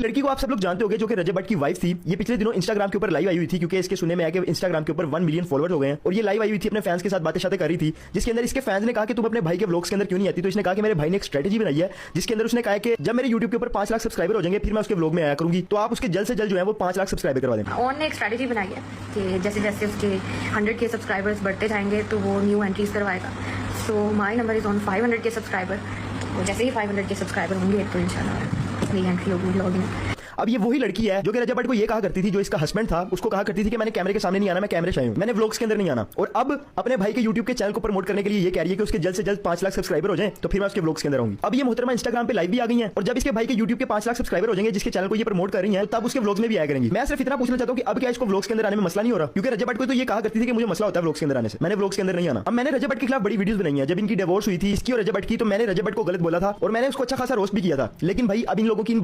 लड़की को आप सब लोग जानते होंगे जो कि रजब भट्ट की वाइफ थी। ये पिछले दिनों इंस्टाग्राम के ऊपर लाइव आई हुई थी क्योंकि इसके सुनने में आया कि इंस्टाग्राम के ऊपर 1 मिलियन फॉलोअर हो गए हैं और ये लाइव आई हुई थी अपने फैंस के साथ बातें कर रही थी, जिसके अंदर इसके फैंस ने कहा कि तुम अपने भाई के व्लॉग्स के अंदर क्यों नहीं आती। तो इसने कहा कि मेरे भाई ने एक स्ट्रेटजी बनाई है जिसके अंदर उसने कहा कि जब मेरे यूट्यूब के ऊपर 5 लाख सब्सक्राइबर हो जाएंगे फिर मैं उसके व्लॉग में आया करूंगी। तो आप उसके जल्द से जल्द जो है वो 5 लाख सब्सक्राइबर करवा दें। ऑन ने एक स्ट्रेटजी बनाई है कि जैसे जैसे उसके 100K सब्सक्राइबर्स बढ़ते जाएंगे तो वो न्यू एंट्रीज करवाएगा। So my number is on 500K subscriber. तो जैसे ही 500K सब्सक्राइबर होंगे तो इंशाल्लाह मेरी एंट्री होगी ब्लॉग में। अब ये वही लड़की है जो कि रजब भट्ट को ये कहा करती थी, जो इसका हस्बैंड था उसको कहा करती थी कि मैंने कैमरे के सामने नहीं आना, मैं कैमरे शाई हूं, मैंने व्लॉग्स के अंदर नहीं आना। और अब अपने भाई के यूट्यूब के चैनल को प्रमोट करने के लिए ये कह रही है कि उसके जल्द से जल्द 5 लाख सब्सक्राइबर हो जाएं तो फिर मैं उसके व्लॉग्स के अंदर आऊंगी। अब ये मोहतरमा इंस्टाग्राम पे लाइव भी आ गई है और जब इसके भाई के यूट्यूब के 5 लाख सब्सक्राइबर हो जाएंगे जिसके चैनल को ये प्रमोट कर रही है तब उसके व्लॉग्स में भी आया करेंगी। मैं सिर्फ इतना पूछना चाहता हूं कि अब क्या इसको व्लॉग्स के अंदर आने में मसला नहीं हो रहा, क्योंकि रजब भट्ट को तो ये कहा करती थी कि मुझे मसला होता है व्लॉग्स के अंदर आने से, मैंने व्लॉग्स के अंदर नहीं आना। अब मैंने रजब भट्ट के खिलाफ बड़ी वीडियोस बनाई है। जब इनकी डिवोर्स हुई थी इसकी और रजब भट्ट की, तो मैंने रजब भट्ट को गलत बोला था और मैंने उसको अच्छा खासा रोस्ट भी किया था। लेकिन भाई अब इन लोगों की